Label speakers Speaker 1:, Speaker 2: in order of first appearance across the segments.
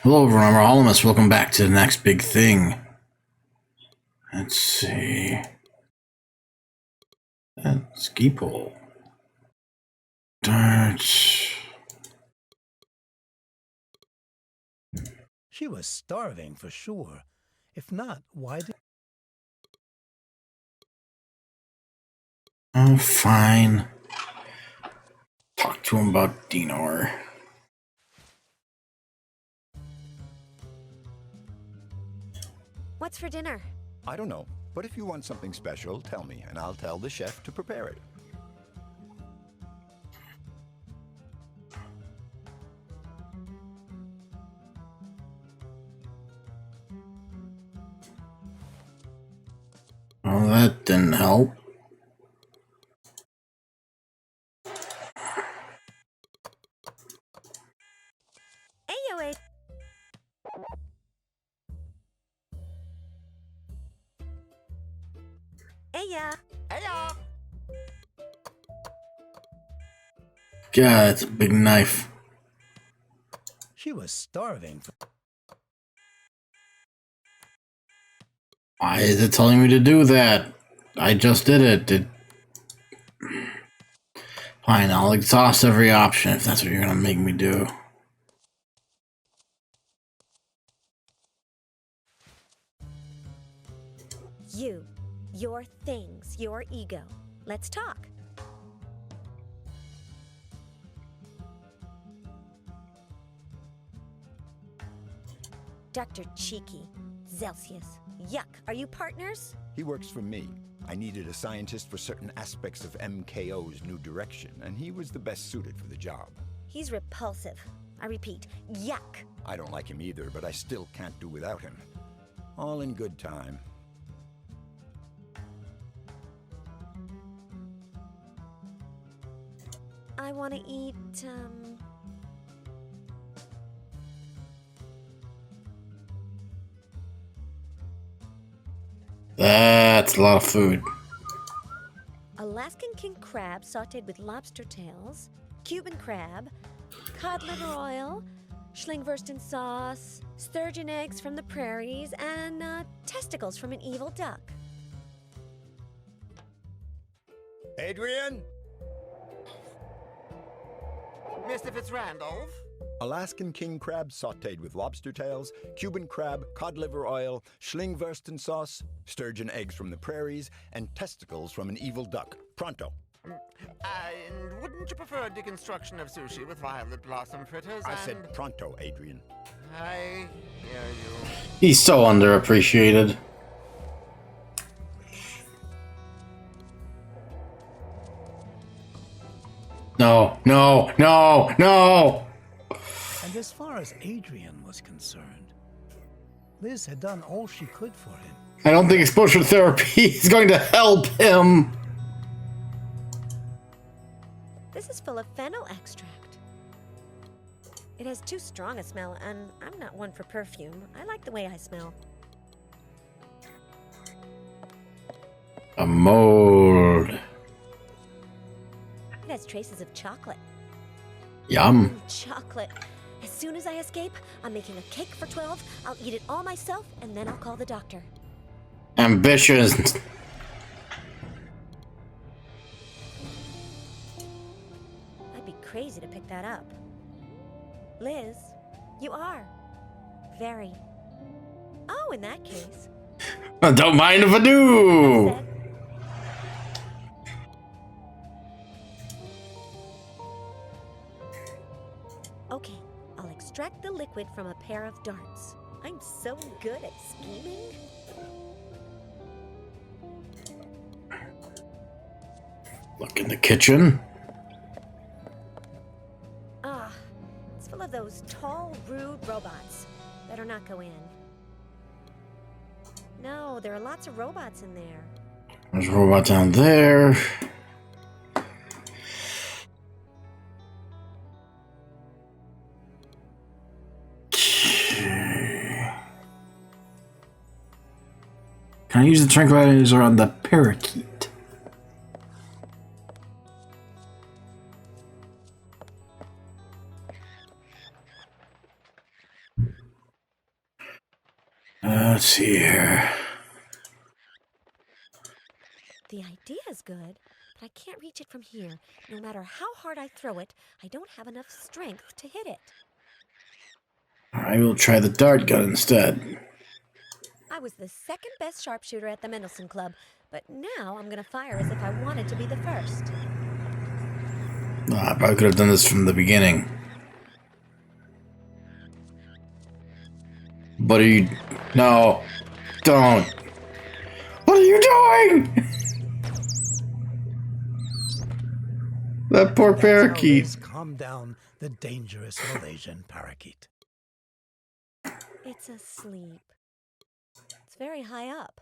Speaker 1: Hello everyone, I'm Rahalimus. Welcome back to the next big thing. Let's see. Ski pole. Darts.
Speaker 2: She was starving for sure. If not, why did...
Speaker 1: Oh, fine. Talk to him about Dinor.
Speaker 3: What's for dinner?
Speaker 4: I don't know, but if you want something special, tell me, and I'll tell the chef to prepare it.
Speaker 1: Well, that didn't help.
Speaker 3: Ayo. Aya.
Speaker 5: Heya!
Speaker 1: God, it's a big knife.
Speaker 2: She was starving for...
Speaker 1: Why is it telling me to do that? I just did it. Fine, I'll exhaust every option if that's what you're gonna make me do.
Speaker 3: You, your things, your ego. Let's talk. Dr. Cheeky, Celsius. Yuck, are you partners?
Speaker 4: He works for me. I needed a scientist for certain aspects of MKO's new direction, and he was the best suited for the job.
Speaker 3: He's repulsive. I repeat, yuck.
Speaker 4: I don't like him either, but I still can't do without him. All in good time.
Speaker 3: I want to eat,
Speaker 1: That's a lot of food.
Speaker 3: Alaskan king crab sautéed with lobster tails, Cuban crab, cod liver oil, Schlingwursten sauce, sturgeon eggs from the prairies, and testicles from an evil duck.
Speaker 4: Adrian?
Speaker 5: Mr. Fitzrandolph?
Speaker 4: Alaskan king crab sautéed with lobster tails, Cuban crab, cod liver oil, Schlingwursten sauce, sturgeon eggs from the prairies, and testicles from an evil duck. Pronto.
Speaker 5: And wouldn't you prefer a deconstruction of sushi with violet blossom fritters?
Speaker 4: I said pronto, Adrian.
Speaker 5: I hear you.
Speaker 1: He's so underappreciated. No, no, no, no!
Speaker 2: And as far as Adrian was concerned, Liz had done all she could for him.
Speaker 1: I don't think exposure therapy is going to help him.
Speaker 3: This is full of fennel extract. It has too strong a smell, and I'm not one for perfume. I like the way I smell.
Speaker 1: A mold.
Speaker 3: It has traces of chocolate.
Speaker 1: Yum.
Speaker 3: Chocolate. As soon as I escape, I'm making a cake for 12. I'll eat it all myself, and then I'll call the doctor.
Speaker 1: Ambitious.
Speaker 3: I'd be crazy to pick that up. Liz, you are. Very. Oh, in that case.
Speaker 1: Don't mind if I do.
Speaker 3: Said, okay, I'll extract the liquid from a pair of darts. I'm so good at scheming.
Speaker 1: Look in the kitchen.
Speaker 3: Ah, it's full of those tall, rude robots. Better not go in. No, there are lots of robots in there.
Speaker 1: There's a robot down there. Can I use the tranquilizer on the parakeet? Let's see here.
Speaker 3: The idea is good, but I can't reach it from here. No matter how hard I throw it, I don't have enough strength to hit it.
Speaker 1: I will try the dart gun instead.
Speaker 3: I was the second best sharpshooter at the Mendelssohn Club, but now I'm gonna fire as if I wanted to be the first.
Speaker 1: I probably could have done this from the beginning. But are you... No. Don't. What are you doing? That poor
Speaker 2: That's how
Speaker 1: parakeet.
Speaker 2: Liz calmed down the dangerous Malaysian parakeet.
Speaker 3: It's asleep. It's very high up.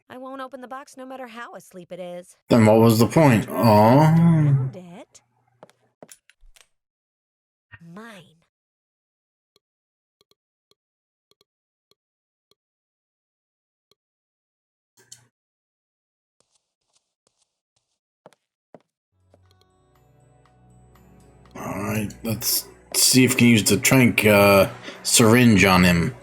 Speaker 3: I won't open the box no matter how asleep it is.
Speaker 1: Then what was the point? Oh.
Speaker 3: Found it. Mine.
Speaker 1: Alright, let's see if we can use the trank syringe on him.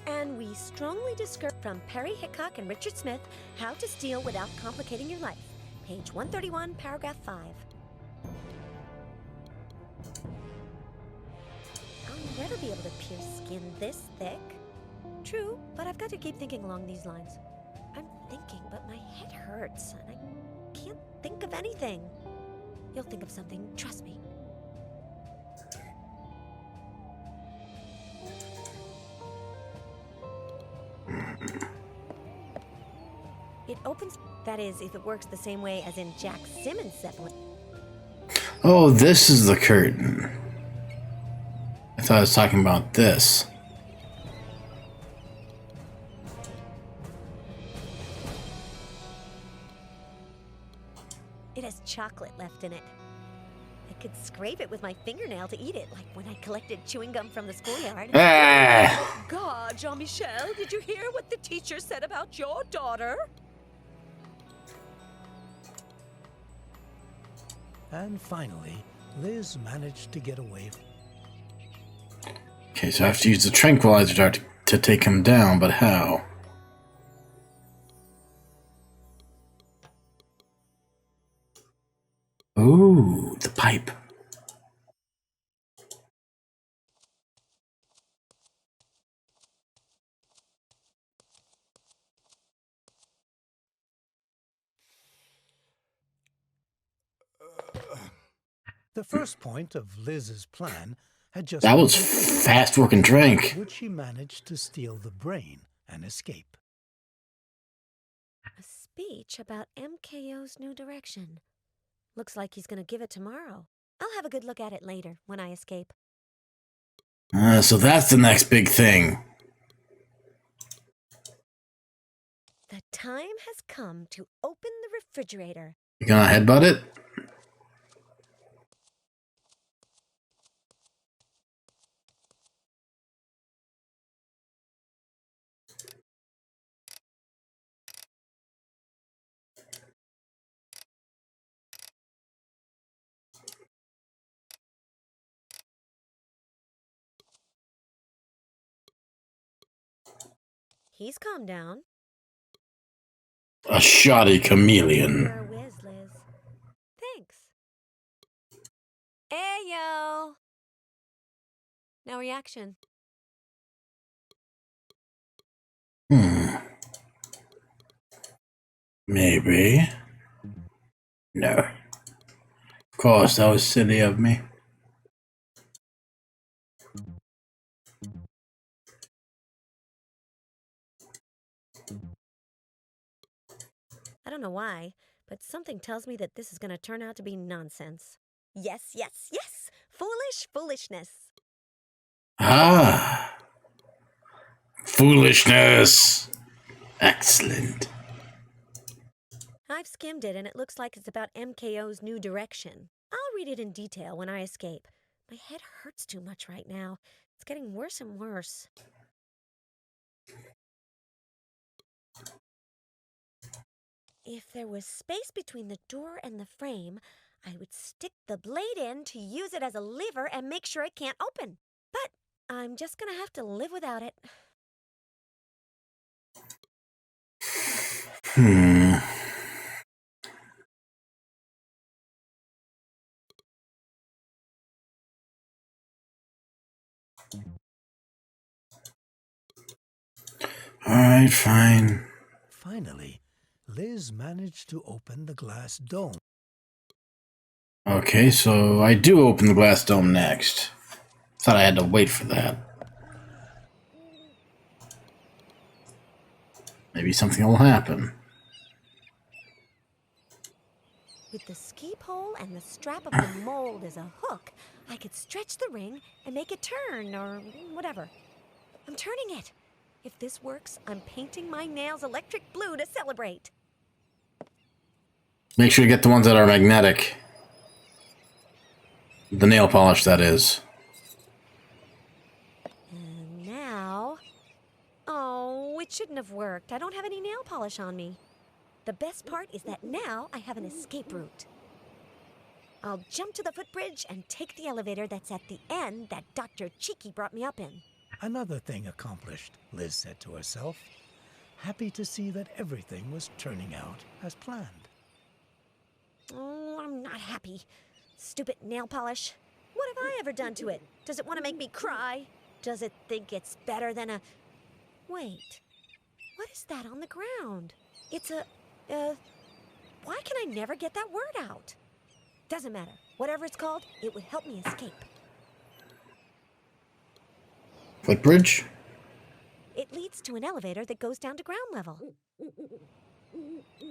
Speaker 3: And we strongly discourage from Perry Hickok and Richard Smith, How to Steal Without Complicating Your Life. Page 131, paragraph 5. I'll never be able to pierce skin this thick. True, but I've got to keep thinking along these lines. I'm thinking, but my head hurts, and I can't think of anything. You'll think of something, trust me. It opens, that is, if it works the same way as in Jack Simmons' Zeppelin.
Speaker 1: Oh, this is the curtain. I thought I was talking about this.
Speaker 3: It has chocolate left in it. I could scrape it with my fingernail to eat it, like when I collected chewing gum from the schoolyard.
Speaker 1: Ah!
Speaker 3: God, Jean-Michel, did you hear what the teacher said about your daughter?
Speaker 2: And finally, Liz managed to get away.
Speaker 1: Okay, so I have to use the tranquilizer dart to take him down, but how? Ooh, the pipe.
Speaker 2: The first point of Liz's plan had just
Speaker 1: That
Speaker 2: been
Speaker 1: was
Speaker 2: completed.
Speaker 1: fast working drink.
Speaker 2: Would she manage to steal the brain and escape?
Speaker 3: A speech about MKO's new direction. Looks like he's gonna give it tomorrow. I'll have a good look at it later, when I escape.
Speaker 1: So that's the next big thing.
Speaker 3: The time has come to open the refrigerator.
Speaker 1: You gonna headbutt it?
Speaker 3: He's calmed down.
Speaker 1: A shoddy chameleon.
Speaker 3: You're a whiz, Liz. Thanks. Ayo! No reaction.
Speaker 1: Maybe. No. Of course, that was silly of me.
Speaker 3: I don't know why, but something tells me that this is gonna turn out to be nonsense. Yes, yes, yes! Foolish foolishness.
Speaker 1: Ah. Foolishness. Excellent.
Speaker 3: I've skimmed it, and it looks like it's about MKO's new direction. I'll read it in detail when I escape. My head hurts too much right now. It's getting worse and worse. If there was space between the door and the frame, I would stick the blade in to use it as a lever and make sure it can't open. But I'm just gonna have to live without it.
Speaker 1: Alright, fine.
Speaker 2: Finally, Liz managed to open the glass dome.
Speaker 1: Okay, so I do open the glass dome next. Thought I had to wait for that. Maybe something will happen.
Speaker 3: With the ski pole and the strap of the mold as a hook, I could stretch the ring and make it turn, or whatever. I'm turning it. If this works, I'm painting my nails electric blue to celebrate.
Speaker 1: Make sure to get the ones that are magnetic. The nail polish, that is.
Speaker 3: And now... Oh, it shouldn't have worked. I don't have any nail polish on me. The best part is that now I have an escape route. I'll jump to the footbridge and take the elevator that's at the end that Dr. Cheeky brought me up in.
Speaker 2: Another thing accomplished, Liz said to herself, happy to see that everything was turning out as planned.
Speaker 3: Oh, I'm not happy. Stupid nail polish. What have I ever done to it? Does it want to make me cry? Does it think it's better than a... Wait. What is that on the ground? It's a... Why can I never get that word out? Doesn't matter. Whatever it's called, it would help me escape.
Speaker 1: Footbridge?
Speaker 3: It leads to an elevator that goes down to ground level.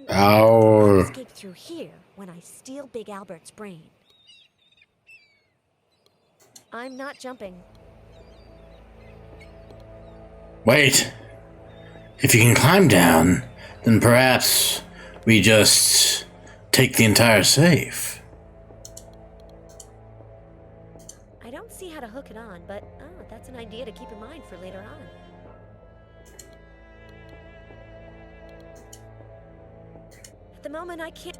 Speaker 1: Oh.
Speaker 3: Escape through here when I steal Big Albert's brain. I'm not jumping.
Speaker 1: Wait. If you can climb down, then perhaps we just take the entire safe.
Speaker 3: I don't see how to hook it on, but that's an idea to keep in mind for later on. At the moment, I can't...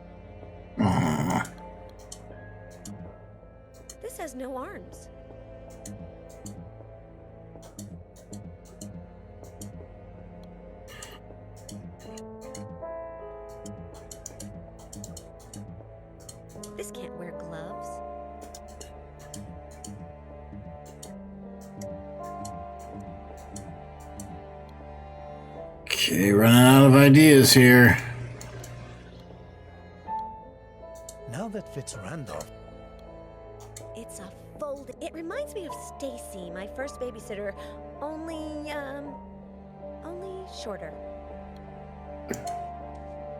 Speaker 3: This has no arms. This can't wear gloves.
Speaker 1: Okay, running out of ideas here.
Speaker 2: Now that fits Randolph.
Speaker 3: It's a fold. It reminds me of Stacy, my first babysitter, only shorter.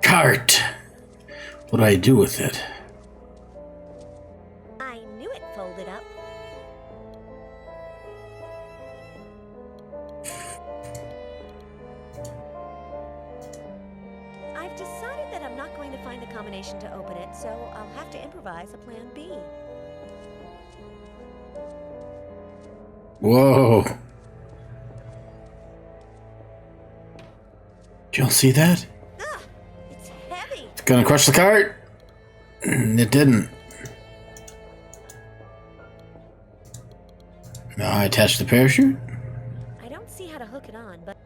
Speaker 1: Cart! What do I do with it?
Speaker 3: I knew it folded up. I've decided that I'm not going to find the combination to open it, so I'll have to improvise a plan B.
Speaker 1: Whoa. Do you all see that?
Speaker 3: Ah, it's heavy.
Speaker 1: It's gonna crush the cart? It didn't. Now I attach the parachute?
Speaker 3: I don't see how to hook it on, but...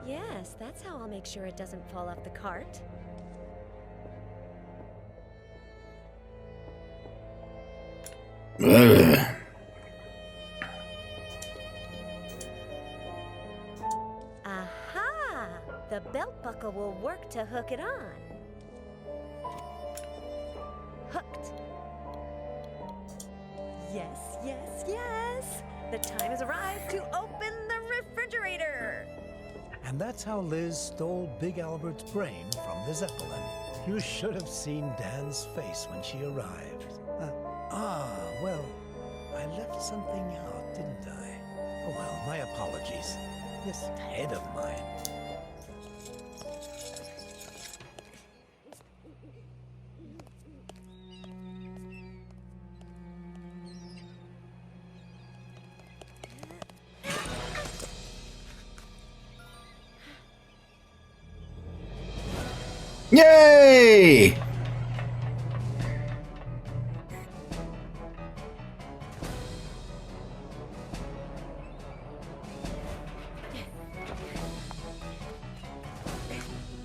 Speaker 3: Yes, that's how I'll make sure it doesn't fall off the cart.
Speaker 1: Ugh.
Speaker 3: Aha! The belt buckle will work to hook it on. Hooked. Yes, yes, yes! The time has arrived to open the refrigerator!
Speaker 2: And that's how Liz stole Big Albert's brain from the Zeppelin. You should have seen Dan's face when she arrived. Well, I left something out, didn't I? Oh well, my apologies. This head of mine.
Speaker 1: Yay!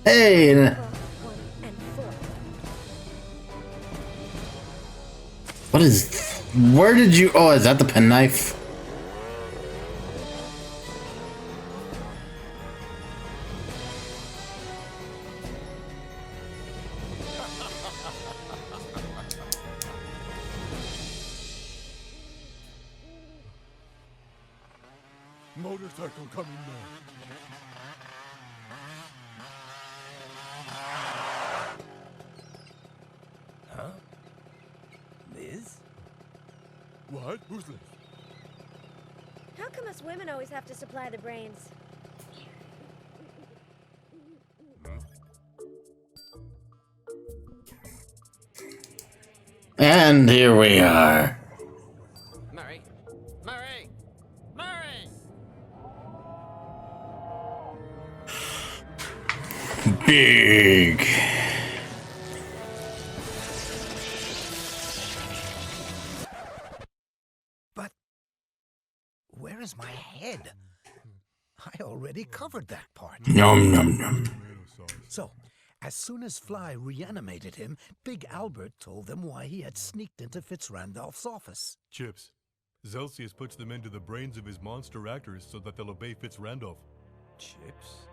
Speaker 1: Hey!
Speaker 3: 1 and 4.
Speaker 1: What is... Where did you... Oh, is that the penknife?
Speaker 4: Motorcycle coming now.
Speaker 2: Huh? Liz?
Speaker 4: What? Who's this?
Speaker 3: How come us women always have to supply the brains?
Speaker 1: And here we are.
Speaker 5: Murray! Murray! Murray!
Speaker 1: Big.
Speaker 2: But where is my head? I already covered that part.
Speaker 1: Nom nom nom.
Speaker 2: So, as soon as Fly reanimated him, Big Albert told them why he had sneaked into Fitzrandolph's office.
Speaker 6: Chips. Zelsius puts them into the brains of his monster actors so that they'll obey Fitzrandolph.
Speaker 2: Chips?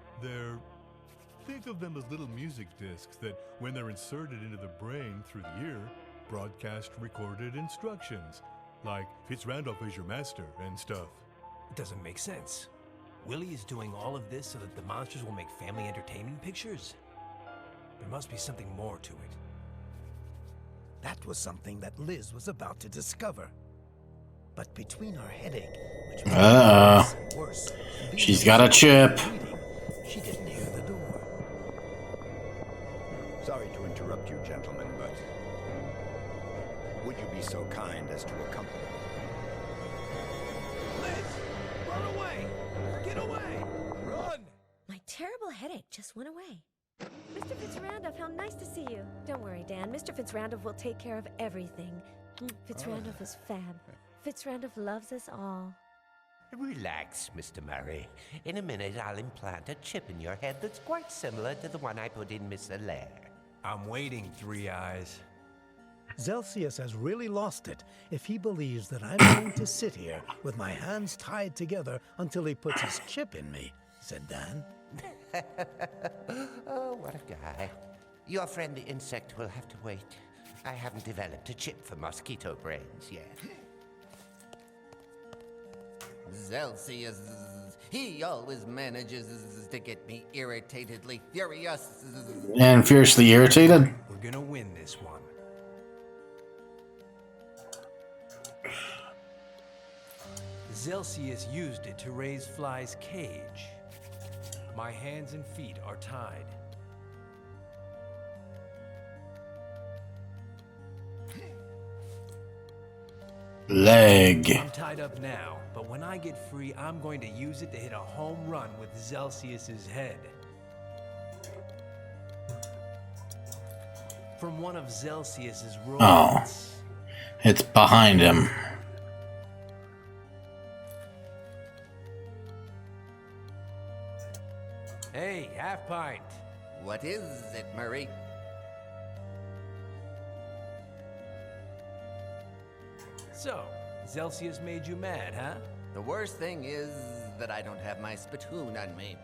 Speaker 6: Think of them as little music discs that, when they're inserted into the brain through the ear, broadcast recorded instructions, like Fitzrandolph is your master and stuff.
Speaker 7: It doesn't make sense. Willie is doing all of this so that the monsters will make family entertainment pictures? There must be something more to it.
Speaker 2: That was something that Liz was about to discover. But between her headache, which was worse and worse, and being
Speaker 1: She's got a chip.
Speaker 2: bleeding, she didn't hear the door.
Speaker 4: Sorry to interrupt you, gentlemen, but would you be so kind as to accompany me?
Speaker 7: Liz! Run away! Get away! Run!
Speaker 3: My terrible headache just went away. Mr. Fitzrandolph, how nice to see you. Don't worry, Dan. Mr. Fitzrandolph will take care of everything. Fitzrandolph is fab. Fitzrandolph loves us all.
Speaker 8: Relax, Mr. Murray. In a minute, I'll implant a chip in your head that's quite similar to the one I put in Miss Allaire.
Speaker 7: I'm waiting, Three Eyes.
Speaker 2: Zelsius has really lost it if he believes that I'm going to sit here with my hands tied together until he puts his chip in me, said Dan.
Speaker 8: Oh, what a guy. Your friend the insect will have to wait. I haven't developed a chip for mosquito brains yet.
Speaker 5: Zelsius, he always manages to get me irritatedly furious.
Speaker 1: And fiercely irritated.
Speaker 7: We're gonna win this one. Zelsius used it to raise Fly's cage. My hands and feet are tied.
Speaker 1: Leg.
Speaker 7: I'm tied up now, but when I get free, I'm going to use it to hit a home run with Zelsius's head. From one of Zelsius's robots.
Speaker 1: It's behind him.
Speaker 7: Hey, half pint.
Speaker 5: What is it, Murray?
Speaker 7: So, Zelsius made you mad, huh?
Speaker 5: The worst thing is that I don't have my spittoon on me.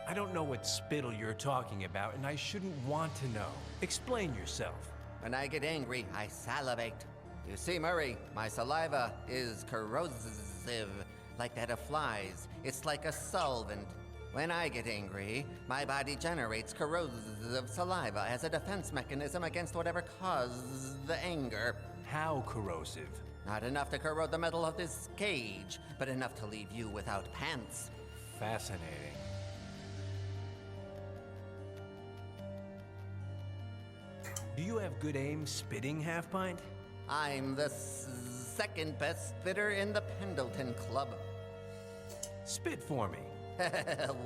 Speaker 7: I don't know what spittle you're talking about, and I shouldn't want to know. Explain yourself.
Speaker 5: When I get angry, I salivate. You see, Murray, my saliva is corrosive, like that of flies. It's like a solvent. When I get angry, my body generates corrosive saliva as a defense mechanism against whatever caused the anger.
Speaker 7: How corrosive?
Speaker 5: Not enough to corrode the metal of this cage, but enough to leave you without pants.
Speaker 7: Fascinating. Do you have good aim spitting, half pint?
Speaker 5: I'm the second best spitter in the Pendleton Club.
Speaker 7: Spit for me.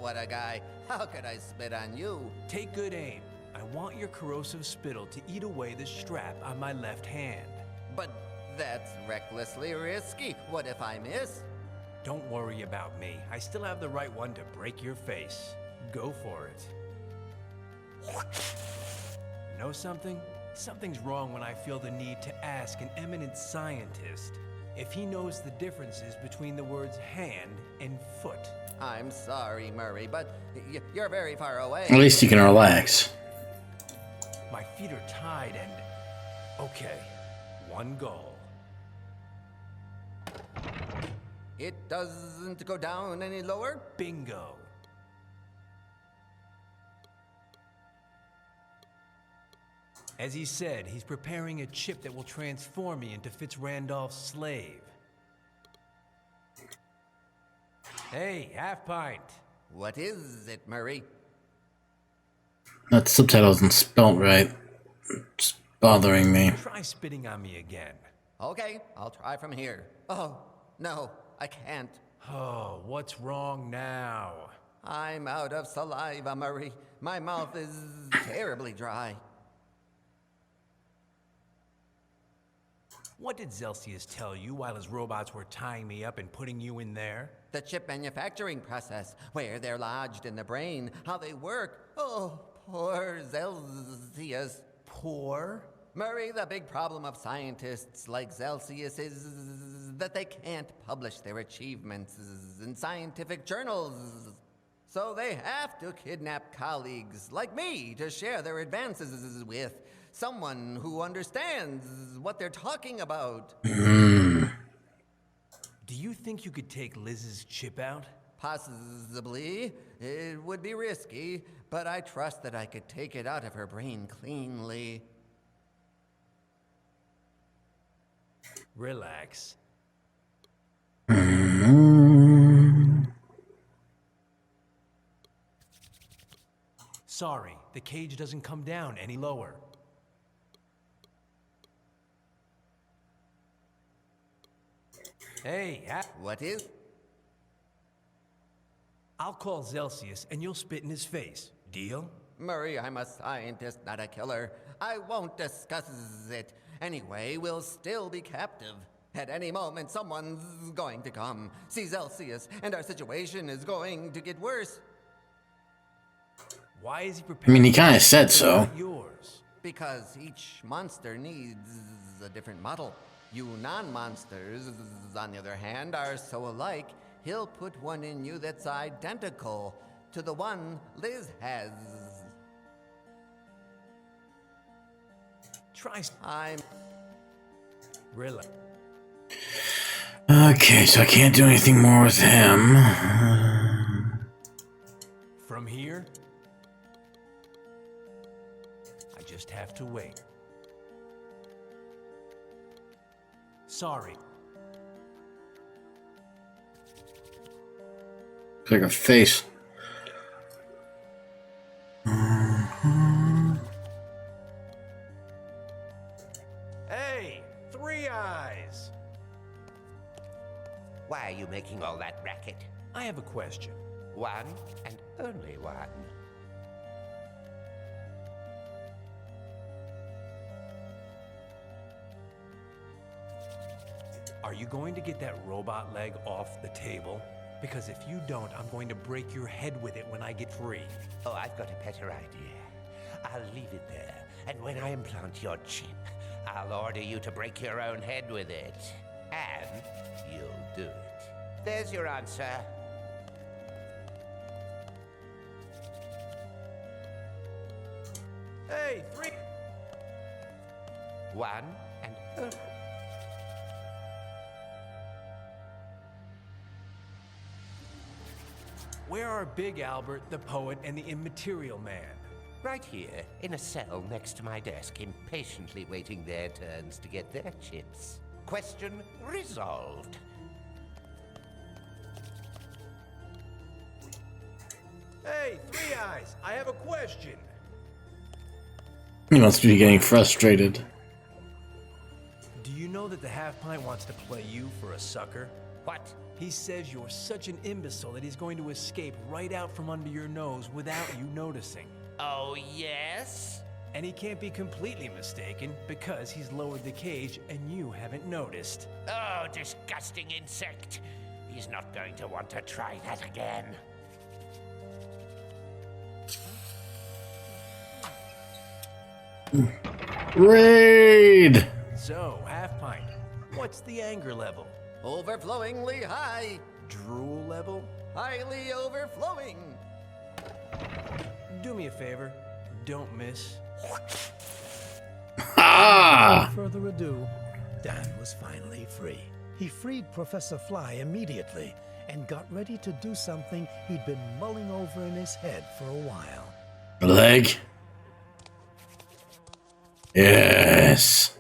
Speaker 5: What a guy. How could I spit on you?
Speaker 7: Take good aim. I want your corrosive spittle to eat away the strap on my left hand.
Speaker 5: But that's recklessly risky. What if I miss?
Speaker 7: Don't worry about me. I still have the right one to break your face. Go for it. Know something? Something's wrong when I feel the need to ask an eminent scientist if he knows the differences between the words hand and foot.
Speaker 5: I'm sorry, Murray, but you're very far away.
Speaker 1: At least you can relax.
Speaker 7: My feet are tied and... Okay, one goal.
Speaker 5: It doesn't go down any lower?
Speaker 7: Bingo. As he said, he's preparing a chip that will transform me into Fitzrandolph's slave. Hey, half pint.
Speaker 5: What is it, Murray?
Speaker 1: That subtitle isn't spelt right. It's bothering me.
Speaker 7: Try spitting on me again.
Speaker 5: Okay, I'll try from here. Oh, no, I can't.
Speaker 7: Oh, what's wrong now?
Speaker 5: I'm out of saliva, Murray. My mouth is terribly dry.
Speaker 7: What did Zelsius tell you while his robots were tying me up and putting you in there?
Speaker 5: The chip manufacturing process, where they're lodged in the brain, how they work. Oh, poor Zelsius.
Speaker 7: Poor?
Speaker 5: Murray, the big problem of scientists like Zelsius is that they can't publish their achievements in scientific journals. So they have to kidnap colleagues like me to share their advances with someone who understands what they're talking about.
Speaker 7: Do you think you could take Liz's chip out?
Speaker 5: Possibly. It would be risky, but I trust that I could take it out of her brain cleanly.
Speaker 7: Relax. Sorry, the cage doesn't come down any lower. Hey,
Speaker 5: What is?
Speaker 7: I'll call Zelsius and you'll spit in his face. Deal?
Speaker 5: Murray, I'm a scientist, not a killer. I won't discuss it. Anyway, we'll still be captive. At any moment, someone's going to come, see Zelsius, and our situation is going to get worse.
Speaker 7: Why is he
Speaker 1: I
Speaker 7: preparing?
Speaker 1: mean, he kind of said so.
Speaker 7: Yours.
Speaker 5: Because each monster needs a different model. You non-monsters, on the other hand, are so alike, he'll put one in you that's identical to the one Liz has.
Speaker 7: Try.
Speaker 5: I'm...
Speaker 7: Relax.
Speaker 1: Okay, so I can't do anything more with him.
Speaker 7: From here, I just have to wait. Sorry.
Speaker 1: It's like a face.
Speaker 7: Hey, Three Eyes!
Speaker 8: Why are you making all that racket?
Speaker 7: I have a question.
Speaker 8: One and only one.
Speaker 7: Are you going to get that robot leg off the table? Because if you don't, I'm going to break your head with it when I get free.
Speaker 8: Oh, I've got a better idea. I'll leave it there, and when I implant your chip, I'll order you to break your own head with it. And you'll do it. There's your answer.
Speaker 7: Hey, Three...
Speaker 8: One and only.
Speaker 7: Where are Big Albert, the poet, and the immaterial man?
Speaker 8: Right here, in a cell next to my desk, impatiently waiting their turns to get their chips. Question resolved.
Speaker 7: Hey, Three Eyes, I have a question.
Speaker 1: He must be getting frustrated.
Speaker 7: Do you know that the half pint wants to play you for a sucker?
Speaker 8: What?
Speaker 7: He says you're such an imbecile that he's going to escape right out from under your nose without you noticing.
Speaker 8: Oh, yes?
Speaker 7: And he can't be completely mistaken because he's lowered the cage and you haven't noticed.
Speaker 8: Oh, disgusting insect. He's not going to want to try that again.
Speaker 1: Raid!
Speaker 7: So, half pint. What's the anger level?
Speaker 5: Overflowingly high.
Speaker 7: Drool level?
Speaker 5: Highly overflowing.
Speaker 7: Do me a favor. Don't miss.
Speaker 1: Ah!
Speaker 2: Without further ado, Dan was finally free. He freed Professor Fly immediately and got ready to do something he'd been mulling over in his head for a while.
Speaker 1: Leg? Yes.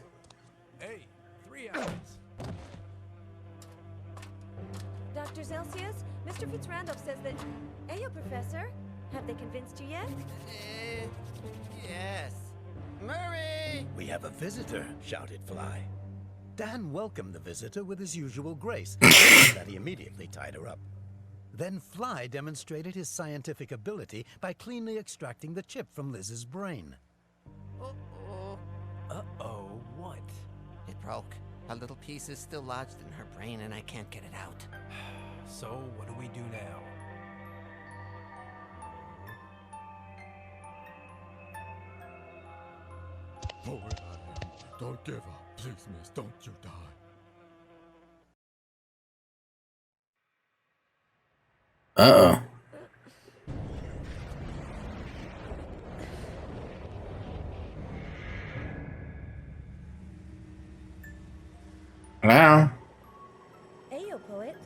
Speaker 7: Hey, 3 hours.
Speaker 3: Dr. Celsius, Mr. Fitzrandolph says that... Ayo, Professor. Have they convinced you yet?
Speaker 5: Yes. Murray!
Speaker 2: We have a visitor, shouted Fly. Dan welcomed the visitor with his usual grace, that he immediately tied her up. Then Fly demonstrated his scientific ability by cleanly extracting the chip from Liz's brain.
Speaker 5: Uh-oh.
Speaker 7: Uh-oh, what?
Speaker 5: It broke. A little piece is still lodged in her brain and I can't get it out.
Speaker 7: So, what do we do now?
Speaker 6: Poor Rahalimus. Don't give up. Please, miss, don't you die.
Speaker 1: Uh-oh. Wow.
Speaker 3: Ayo, poet.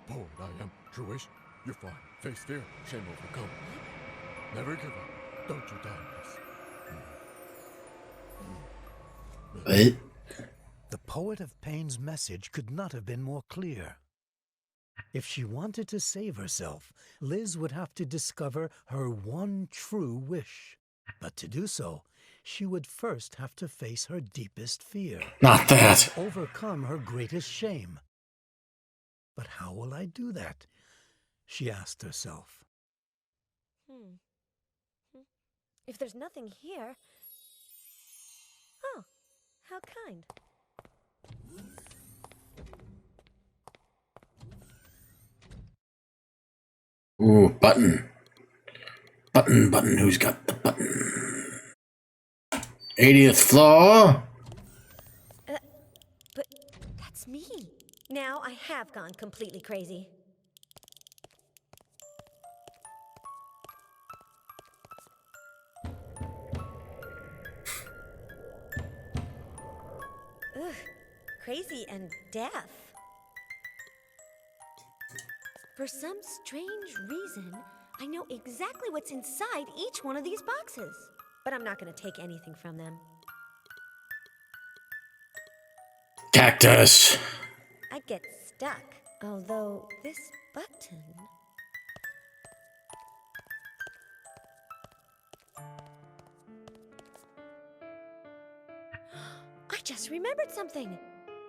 Speaker 6: Poet I am. Truish, you're fine. Face fear. Shame overcome. Never give up. Don't you die, miss.
Speaker 1: Wait.
Speaker 2: The poet of pain's message could not have been more clear. If she wanted to save herself, Liz would have to discover her one true wish. But to do so, she would first have to face her deepest fear,
Speaker 1: Not that.
Speaker 2: overcome her greatest shame. But how will I do that? She asked herself.
Speaker 3: If there's nothing here... Oh, how kind.
Speaker 1: Ooh, button. Button. Who's got the button? 80th floor?
Speaker 3: But that's me. Now I have gone completely crazy. Ugh, crazy and deaf. For some strange reason, I know exactly what's inside each one of these boxes. But I'm not going to take anything from them.
Speaker 1: Cactus.
Speaker 3: I'd get stuck. Although, this button... I just remembered something.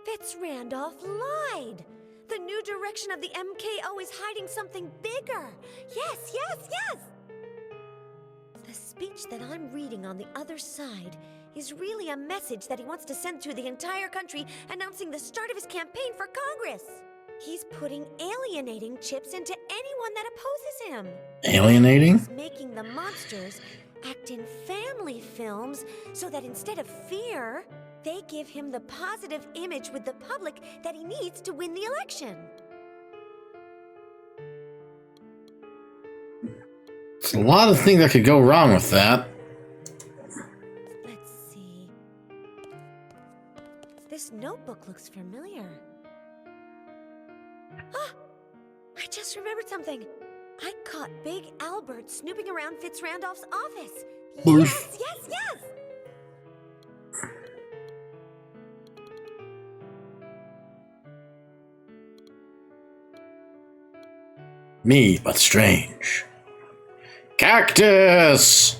Speaker 3: Fitzrandolph lied. The new direction of the MKO is hiding something bigger. Yes. The speech that I'm reading on the other side is really a message that he wants to send to the entire country announcing the start of his campaign for Congress. He's putting alienating chips into anyone that opposes him.
Speaker 1: Alienating?
Speaker 3: He's making the monsters act in family films so that instead of fear, they give him the positive image with the public that he needs to win the election.
Speaker 1: There's a lot of things that could go wrong with that.
Speaker 3: Let's see. This notebook looks familiar. Ah! I just remembered something. I caught Big Albert snooping around Fitzrandolph's office.
Speaker 1: Boof.
Speaker 3: Yes!
Speaker 1: Me, but strange. Cactus!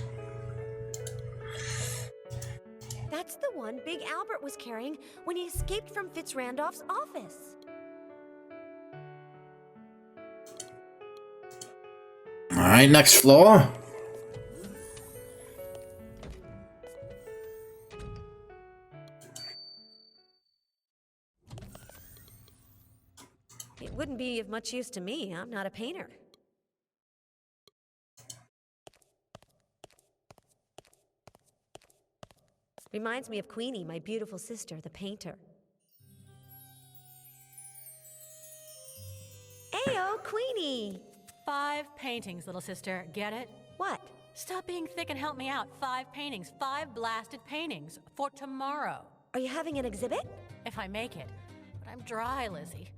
Speaker 3: That's the one Big carrying when he escaped from Fitzrandolph's office.
Speaker 1: Alright, next floor.
Speaker 3: It wouldn't be of much use to me. I'm not a painter. Reminds me of Queenie, my beautiful sister, the painter. Ayo, Queenie!
Speaker 9: 5 paintings, little sister. Get it?
Speaker 3: What?
Speaker 9: Stop being thick and help me out. 5 paintings. 5 blasted paintings. For tomorrow.
Speaker 3: Are you having an exhibit?
Speaker 9: If I make it. But I'm dry, Lizzie.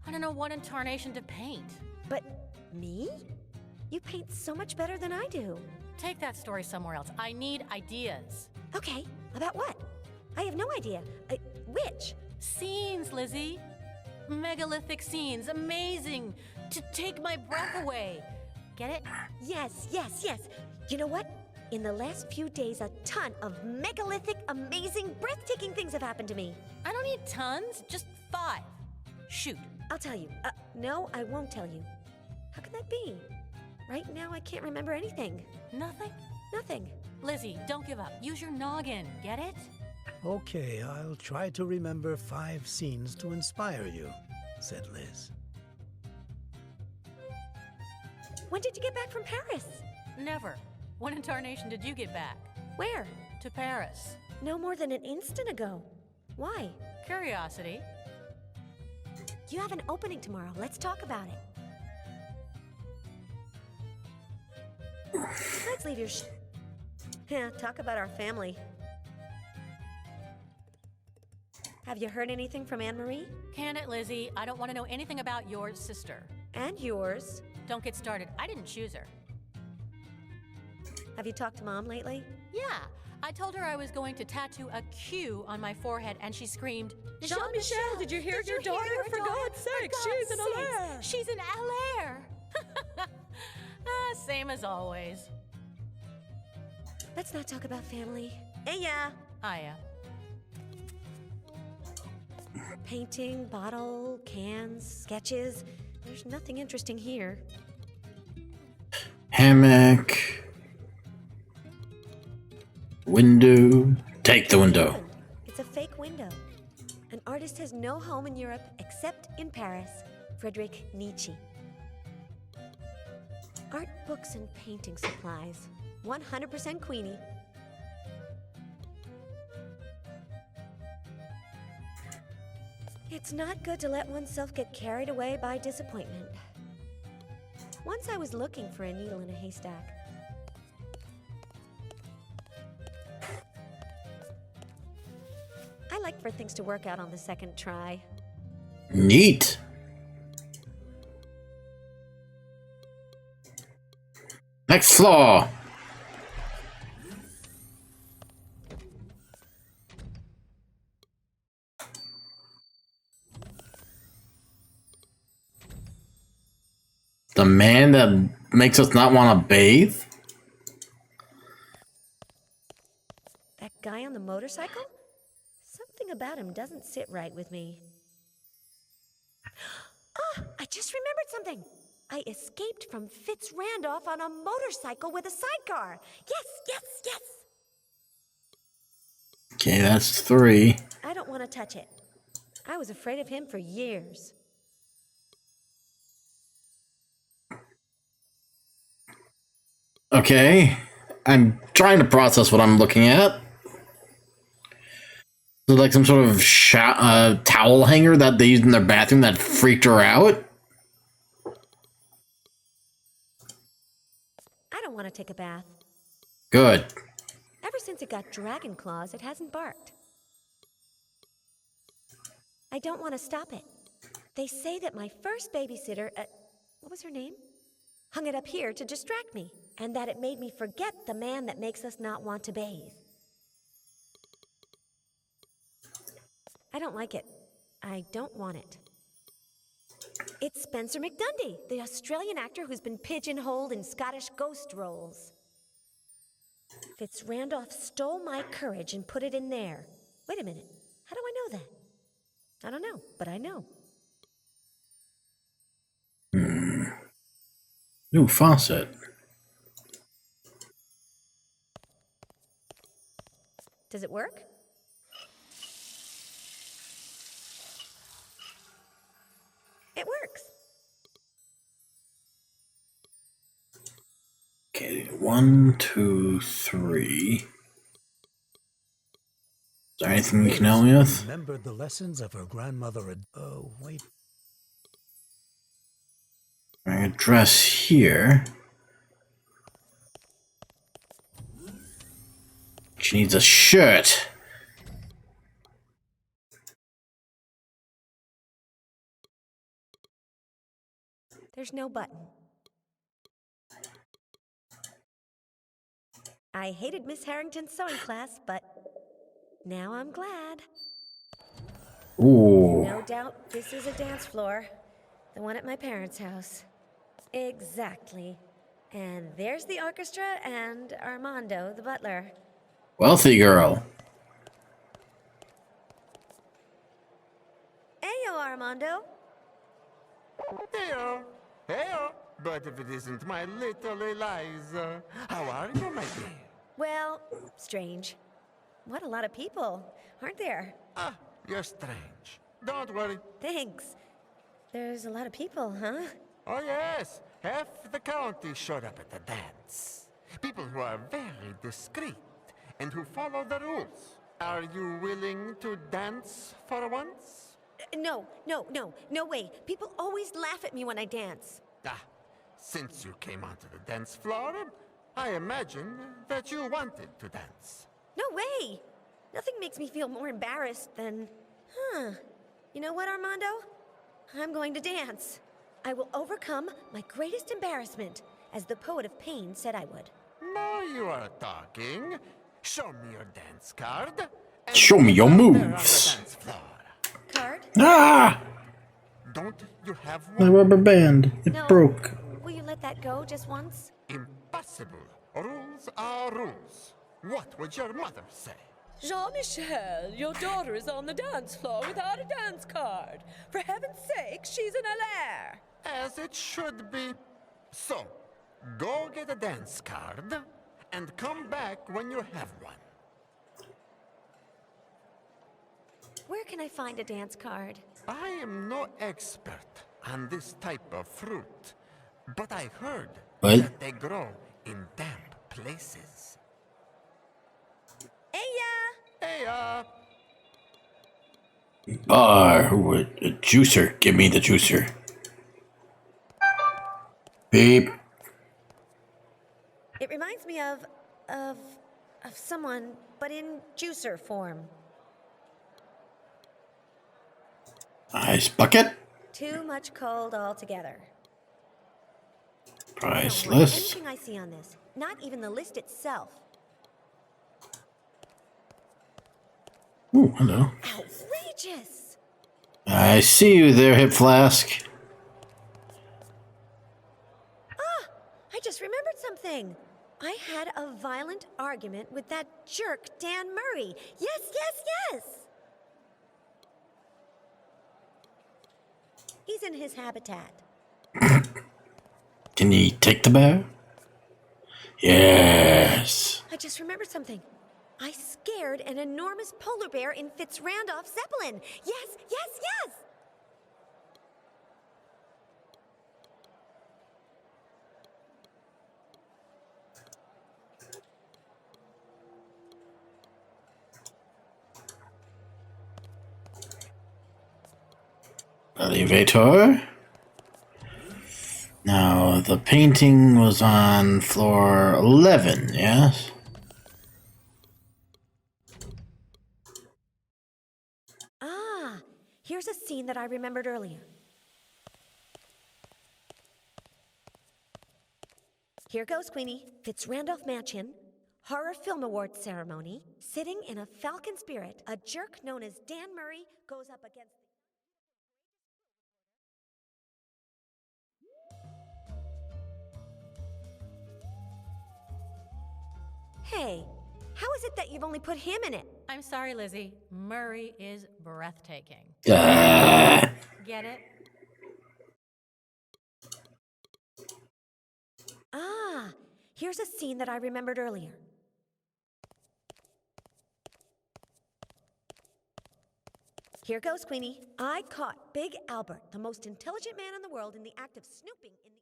Speaker 9: I don't know what incarnation to paint.
Speaker 3: But me? You paint so much better than I do.
Speaker 9: Take that story somewhere else. I need ideas.
Speaker 3: Okay, about what? I have no idea. Which?
Speaker 9: Scenes, Lizzie. Megalithic scenes. Amazing. To take my breath away. Get it?
Speaker 3: Yes. You know what? In the last few days, a ton of megalithic, amazing, breathtaking things have happened to me.
Speaker 9: I don't need tons. Just 5. Shoot.
Speaker 3: I'll tell you. No, I won't tell you. How can that be? Right now, I can't remember anything.
Speaker 9: Nothing?
Speaker 3: Nothing.
Speaker 9: Lizzie, don't give up. Use your noggin. Get it?
Speaker 2: Okay, I'll try to remember 5 scenes to inspire you, said Liz.
Speaker 3: When did you get back from Paris?
Speaker 9: Never. When in tarnation did you get back?
Speaker 3: Where?
Speaker 9: To Paris.
Speaker 3: No more than an instant ago. Why?
Speaker 9: Curiosity.
Speaker 3: You have an opening tomorrow. Let's talk about it. Let's leave your Yeah, talk about our family. Have you heard anything from Anne-Marie?
Speaker 9: Can it, Lizzie? I don't want to know anything about your sister.
Speaker 3: And yours.
Speaker 9: Don't get started. I didn't choose her.
Speaker 3: Have you talked to Mom lately?
Speaker 9: Yeah. I told her I was going to tattoo a Q on my forehead, and she screamed,
Speaker 3: Jean-Michel, did you hear your daughter? For God's sake, she's an LR.
Speaker 9: She's an LR. Same as always.
Speaker 3: Let's not talk about family. Yeah.
Speaker 9: Aya.
Speaker 3: Painting, bottle, cans, sketches. There's nothing interesting here.
Speaker 1: Hammock. Window. Take the window.
Speaker 3: It's a fake window. An artist has no home in Europe except in Paris. Friedrich Nietzsche. Art books and painting supplies. 100% Queenie. It's not good to let oneself get carried away by disappointment. Once I was looking for a needle in a haystack. I like for things to work out on the second try.
Speaker 1: Neat. Next floor. The man that makes us not want to bathe?
Speaker 3: That guy on the motorcycle? Something about him doesn't sit right with me. I just remembered something. I escaped from Fitzrandolph on a motorcycle with a sidecar. Yes.
Speaker 1: Okay, that's 3.
Speaker 3: I don't want to touch it. I was afraid of him for years.
Speaker 1: Okay. I'm trying to process what I'm looking at. Is it like some sort of towel hanger that they used in their bathroom that freaked her out?
Speaker 3: I don't want to take a bath.
Speaker 1: Good.
Speaker 3: Ever since it got dragon claws, it hasn't barked. I don't want to stop it. They say that my first babysitter, what was her name? Hung it up here to distract me, and that it made me forget the man that makes us not want to bathe. I don't like it. I don't want it. It's Spencer McDundy, the Australian actor who's been pigeonholed in Scottish ghost roles. Fitzrandolph stole my courage and put it in there. Wait a minute. How do I don't know, but I know.
Speaker 1: Ooh, faucet.
Speaker 3: Does it work? It works.
Speaker 1: Okay, 1, 2, 3. Is there anything you can help me with?
Speaker 2: Remembered the lessons of her grandmother. Oh, wait.
Speaker 1: Wearing a dress here. She needs a shirt.
Speaker 3: There's no button. I hated Miss Harrington's sewing class, but now I'm glad.
Speaker 1: Ooh.
Speaker 3: No doubt this is a dance floor. The one at my parents' house. Exactly. And there's the orchestra and Armando, the butler.
Speaker 1: Wealthy girl.
Speaker 3: Ayo, Armando.
Speaker 8: Heyo, heyo. But if it isn't my little Eliza, how are you, my dear?
Speaker 3: Well, strange. What a lot of people, aren't there?
Speaker 8: Ah, you're strange. Don't worry.
Speaker 3: Thanks. There's a lot of people, huh?
Speaker 8: Oh, yes. Half the county showed up at the dance. People who are very discreet and who follow the rules. Are you willing to dance for once?
Speaker 3: No way. People always laugh at me when I dance.
Speaker 8: Ah, since you came onto the dance floor, I imagine that you wanted to dance.
Speaker 3: No way! Nothing makes me feel more embarrassed than... You know what, Armando? I'm going to dance. I will overcome my greatest embarrassment, as the poet of pain said I would.
Speaker 8: Now you are talking. Show me your dance card. And
Speaker 1: Show me your
Speaker 8: get out there on the
Speaker 1: moves.
Speaker 8: dance floor.
Speaker 3: Card?
Speaker 8: Ah! Don't you have
Speaker 1: My
Speaker 8: one?
Speaker 1: rubber band. It
Speaker 3: No.
Speaker 1: broke.
Speaker 3: Will you let that go just once?
Speaker 8: Impossible. Rules are rules. What would your mother say?
Speaker 10: Jean-Michel, your daughter is on the dance floor without a dance card. For heaven's sake, she's in a lair.
Speaker 8: As it should be. So, go get a dance card and come back when you have one.
Speaker 3: Where can I find a dance card?
Speaker 8: I am no expert on this type of fruit, but I heard
Speaker 1: What?
Speaker 8: that they grow in damp places. Hey,
Speaker 1: A juicer. Give me the juicer. Beep.
Speaker 3: It reminds me of someone, but in juicer form.
Speaker 1: Ice bucket.
Speaker 3: Too much cold altogether.
Speaker 1: Price
Speaker 3: I don't want
Speaker 1: list.
Speaker 3: anything I see on this. Not even the list itself.
Speaker 1: Ooh, hello.
Speaker 3: Outrageous!
Speaker 1: I see you there, Hip Flask.
Speaker 3: I just remembered something. I had a violent argument with that jerk, Dan Murray. Yes! He's in his habitat.
Speaker 1: Can you take the bear? Yes.
Speaker 3: I just remembered something. I scared an enormous polar bear in Fitzrandolph Zeppelin. Yes!
Speaker 1: Elevator. Now, the painting was on floor 11, yes?
Speaker 3: Here's a scene that I remembered earlier. Here goes, Queenie. Fitzrandolph Mansion, Horror Film Awards ceremony, sitting in a falcon spirit. A jerk known as Dan Murray goes up against... Hey, How is it that you've only put him in it?
Speaker 9: I'm sorry, Lizzie. Murray is breathtaking.
Speaker 1: Ah.
Speaker 9: Get it?
Speaker 3: Ah, here's a scene that I remembered earlier. Here goes, Queenie. I caught Big Albert, the most intelligent man in the world, in the act of snooping in the...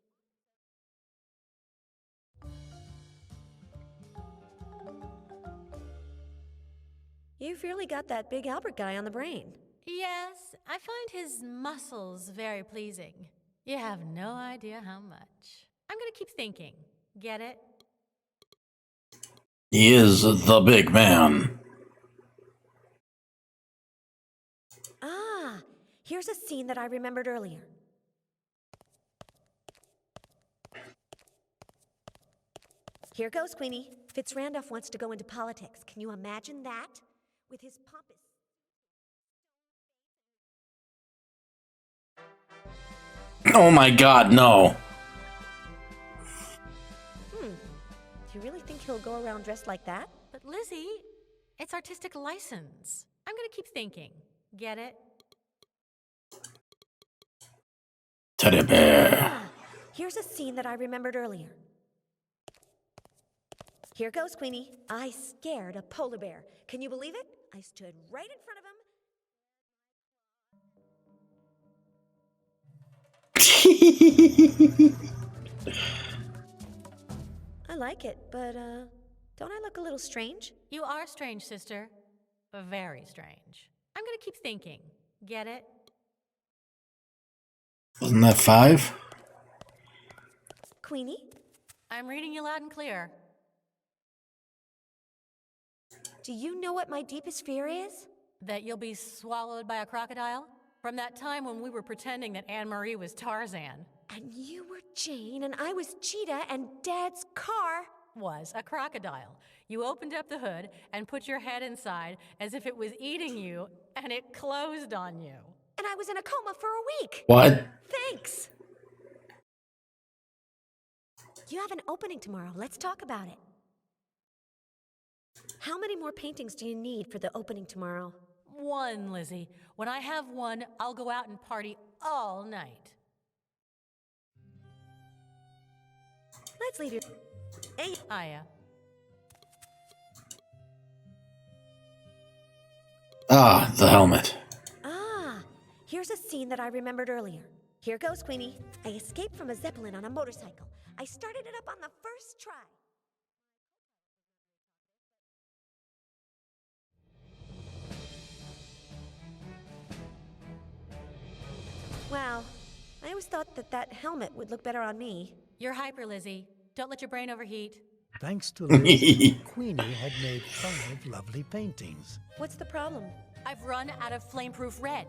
Speaker 3: You've really got that Big Albert guy on the brain.
Speaker 9: Yes, I find his muscles very pleasing. You have no idea how much. I'm gonna keep thinking. Get it?
Speaker 1: He is the big man.
Speaker 3: Ah, here's a scene that I remembered earlier. Here goes, Queenie. Fitzrandolph wants to go into politics. Can you imagine that? With his pompous...
Speaker 1: Oh my god, no.
Speaker 3: Do you really think he'll go around dressed like that?
Speaker 9: But Lizzie, it's artistic license. I'm gonna keep thinking. Get it?
Speaker 1: Teddy bear.
Speaker 3: Ah, here's a scene that I remembered earlier. Here goes, Queenie. I scared a polar bear. Can you believe it? I stood right in front of him. I like it, but, don't I look a little strange?
Speaker 9: You are strange, sister. Very strange. I'm gonna keep thinking. Get it?
Speaker 1: Wasn't that 5?
Speaker 3: Queenie,
Speaker 9: I'm reading you loud and clear.
Speaker 3: do you know what my deepest fear is?
Speaker 9: That you'll be swallowed by a crocodile? From that time when we were pretending that Anne-Marie was Tarzan.
Speaker 3: And you were Jane, and I was Cheetah, and Dad's car...
Speaker 9: Was a crocodile. You opened up the hood and put your head inside as if it was eating you, and it closed on you.
Speaker 3: And I was in a coma for a week.
Speaker 1: What?
Speaker 3: Thanks. You have an opening tomorrow. Let's talk about it. How many more paintings do you need for the opening tomorrow?
Speaker 9: 1, Lizzie. When I have 1, I'll go out and party all night.
Speaker 3: Let's leave your... Hey.
Speaker 9: Aya.
Speaker 1: Ah, the helmet.
Speaker 3: Ah, here's a scene that I remembered earlier. Here goes, Queenie. I escaped from a Zeppelin on a motorcycle. I started it up on the first try. Wow, I always thought that that helmet would look better on me.
Speaker 9: You're hyper, Lizzie. Don't let your brain overheat.
Speaker 2: Thanks to Liz, Queenie had made 5 lovely paintings.
Speaker 3: What's the problem?
Speaker 9: I've run out of flameproof red.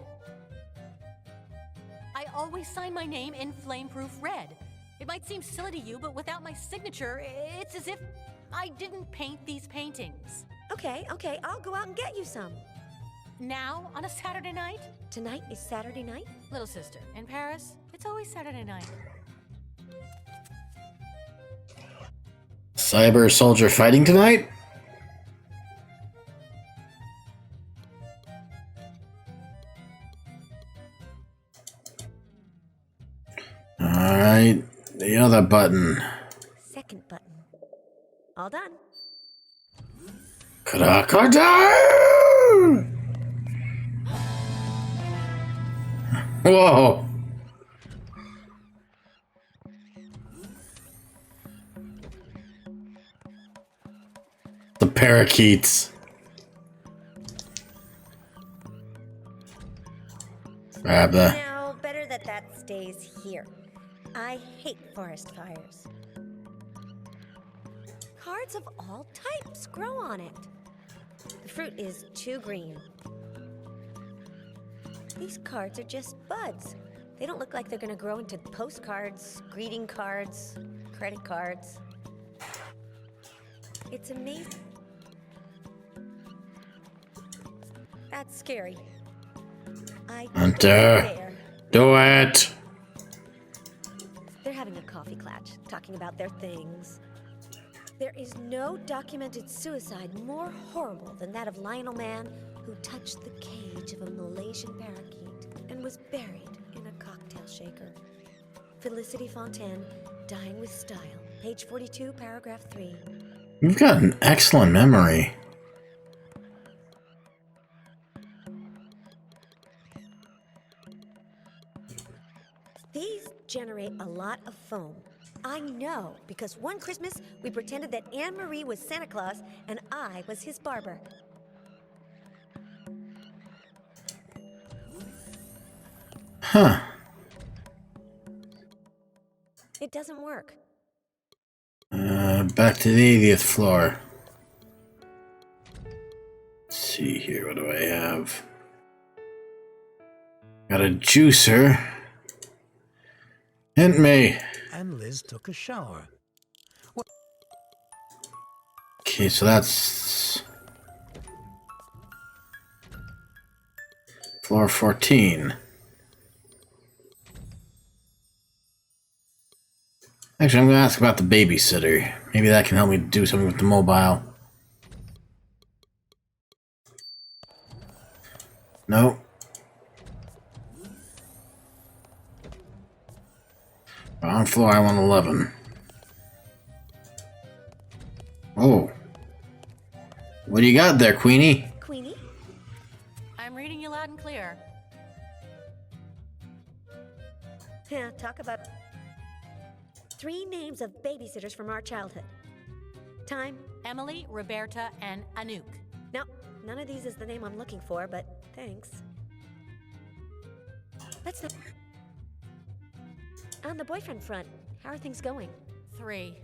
Speaker 9: I always sign my name in flameproof red. It might seem silly to you, but without my signature, it's as if I didn't paint these paintings.
Speaker 3: Okay, I'll go out and get you some.
Speaker 9: Now, on a Saturday night?
Speaker 3: Tonight is Saturday night?
Speaker 9: Little sister, in Paris, it's always Saturday night.
Speaker 1: Cyber soldier fighting tonight? Alright, the other button.
Speaker 3: Second button. All done.
Speaker 1: Crocodile! Whoa! The parakeets. Grab the...
Speaker 3: Now, better that that stays here. I hate forest fires. Cards of all types grow on it. The fruit is too green. These cards are just buds. They don't look like they're gonna grow into postcards, greeting cards, credit cards. It's amazing. That's scary.
Speaker 1: Hunter, do it!
Speaker 3: They're having a coffee clutch, talking about their things. There is no documented suicide more horrible than that of Lionel Mann, who touched the cage of a Malaysian parakeet and was buried in a cocktail shaker. Felicity Fontaine, Dying with Style, page 42, paragraph 3.
Speaker 1: You've got an excellent memory.
Speaker 3: These generate a lot of foam. I know, because one Christmas we pretended that Anne-Marie was Santa Claus and I was his barber.
Speaker 1: Huh.
Speaker 3: It doesn't work.
Speaker 1: Back to the 80th floor. Let's see here, what do I have? Got a juicer. Hint me.
Speaker 2: And Liz took a shower.
Speaker 1: Okay, so that's floor 14. Actually, I'm going to ask about the babysitter. Maybe that can help me do something with the mobile. No. Wrong floor, I want 11. Oh. What do you got there, Queenie?
Speaker 3: Queenie?
Speaker 9: I'm reading you loud and clear.
Speaker 3: Yeah, talk about 3 names of babysitters from our childhood. Time?
Speaker 9: Emily, Roberta, and Anouk.
Speaker 3: No, none of these is the name I'm looking for, but thanks. Let's not... On the boyfriend front, how are things going?
Speaker 9: 3.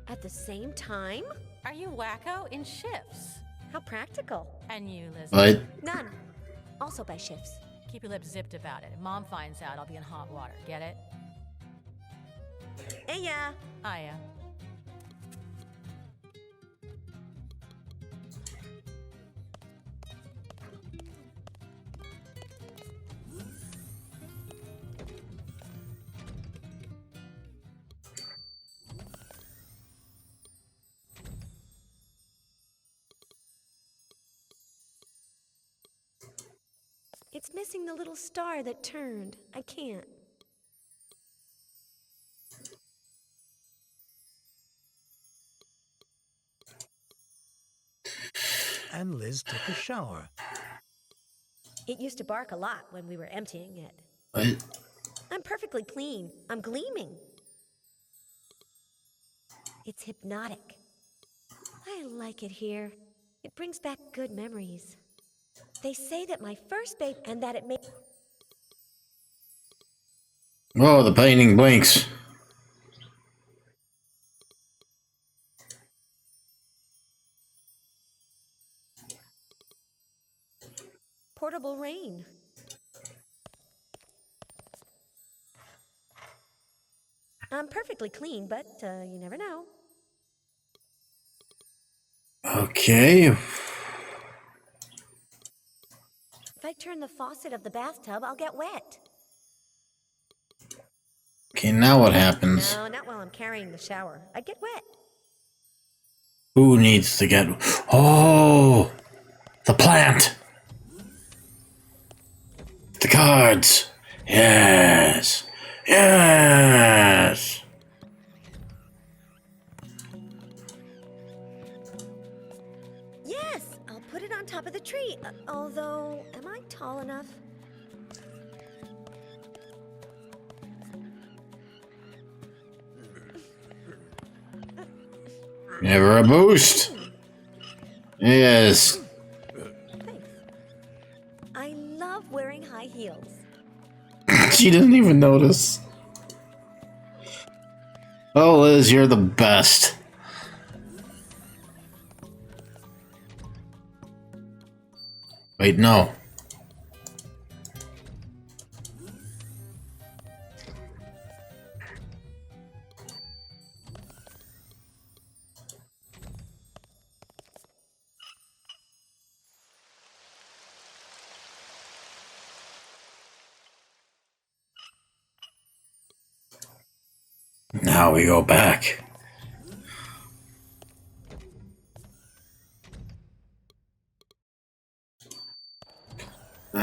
Speaker 3: At the same time?
Speaker 9: Are you wacko? In shifts.
Speaker 3: How practical.
Speaker 9: And you, Liz.
Speaker 1: What?
Speaker 3: None. Also by shifts.
Speaker 9: Keep your lips zipped about it. If Mom finds out, I'll be in hot water. Get it?
Speaker 3: Hey, yeah.
Speaker 9: Hiya.
Speaker 3: It's missing the little star that turned. I can't.
Speaker 2: And Liz took a shower.
Speaker 3: It used to bark a lot when we were emptying it.
Speaker 1: What?
Speaker 3: I'm perfectly clean. I'm gleaming. It's hypnotic. I like it here. It brings back good memories. They say that my first babe and that it made...
Speaker 1: Whoa, the painting blinks.
Speaker 3: Portable rain. I'm perfectly clean, but you never know.
Speaker 1: Okay.
Speaker 3: If I turn the faucet of the bathtub, I'll get wet.
Speaker 1: Okay, now what happens?
Speaker 3: No, not while I'm carrying the shower. I'd get wet.
Speaker 1: Who needs to get... Oh! The plant! The cards! Yes! Yes!
Speaker 3: Yes, I'll put it on top of the tree. Although, am I tall enough?
Speaker 1: Never a boost. Yes.
Speaker 3: Thanks. I love wearing high heels.
Speaker 1: She didn't even notice. Oh, Liz, you're the best. Wait, no. Now we go back.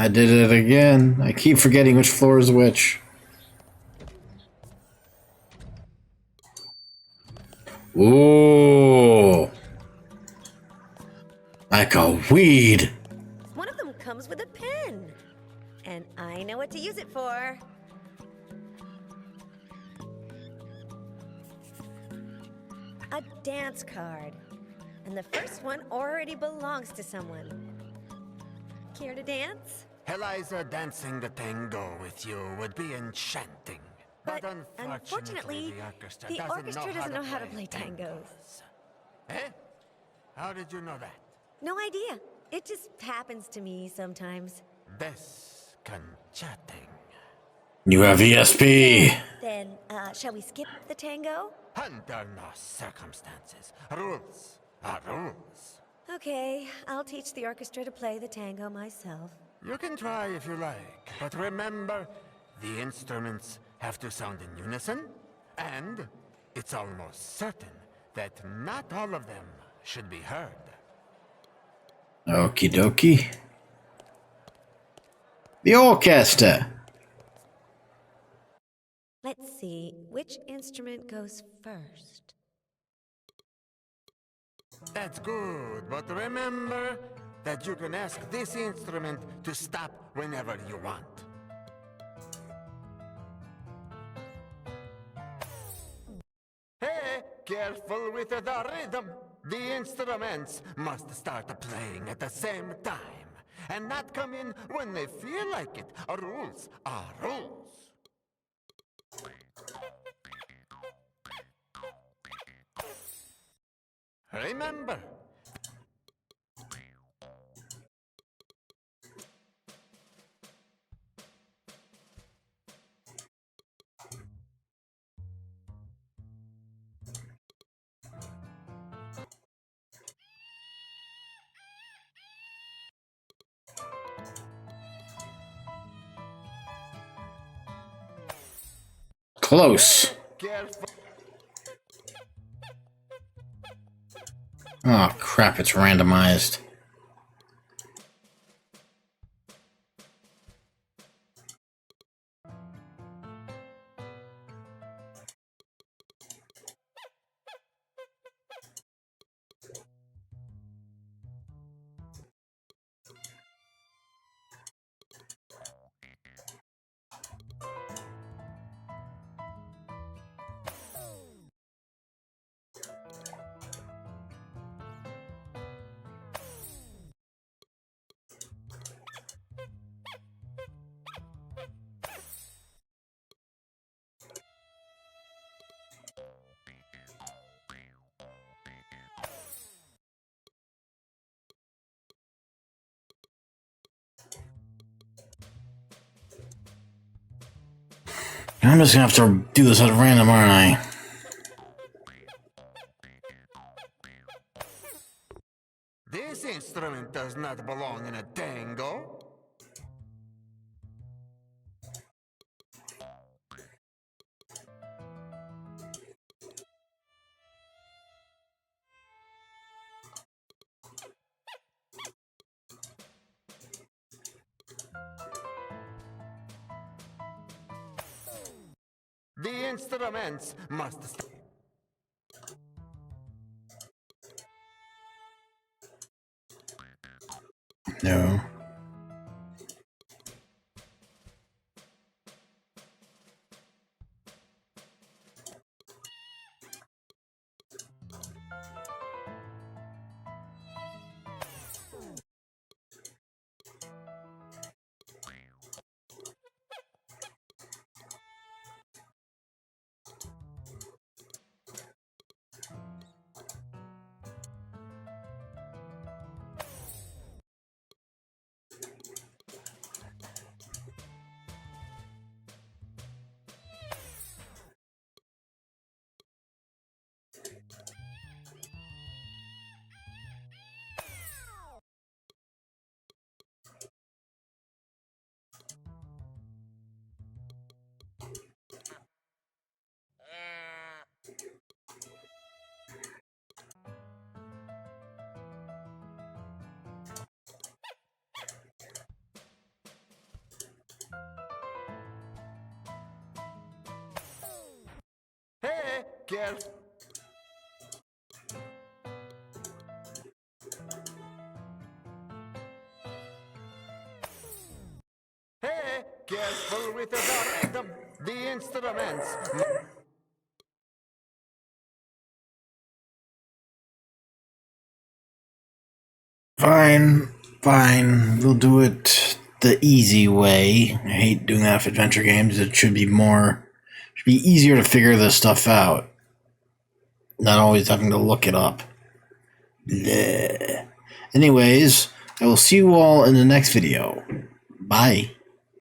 Speaker 1: I did it again. I keep forgetting which floor is which. Ooh. Like a weed.
Speaker 3: One of them comes with a pen. And I know what to use it for. A dance card. And the first one already belongs to someone. Care to dance?
Speaker 5: Eliza, dancing the tango with you would be enchanting.
Speaker 3: But unfortunately, the orchestra doesn't know how to play tangos.
Speaker 5: Eh? How did you know that?
Speaker 3: No idea. It just happens to me sometimes.
Speaker 5: Desconcerting.
Speaker 1: You have ESP.
Speaker 3: Then, shall we skip the tango?
Speaker 5: Under no circumstances. Rules are rules.
Speaker 3: Okay, I'll teach the orchestra to play the tango myself.
Speaker 5: You can try if you like, but remember, the instruments have to sound in unison, and it's almost certain that not all of them should be heard.
Speaker 1: Okie dokie. The orchestra.
Speaker 3: Let's see, which instrument goes first?
Speaker 5: That's good, but remember that you can ask this instrument to stop whenever you want. Hey, careful with the rhythm. The instruments must start playing at the same time, and not come in when they feel like it. Rules are rules. Remember.
Speaker 1: Close.
Speaker 5: Careful.
Speaker 1: Oh crap, it's randomized. I'm just gonna have to do this at random, aren't I?
Speaker 5: This instrument does not belong in a tango. The instruments must stop.
Speaker 1: No.
Speaker 5: Hey, careful. Hey, careful with the instruments.
Speaker 1: Fine, fine. We'll do it the easy way. I hate doing that for adventure games. It should be easier to figure this stuff out. Not always having to look it up. Bleh. Anyways, I will see you all in the next video. Bye.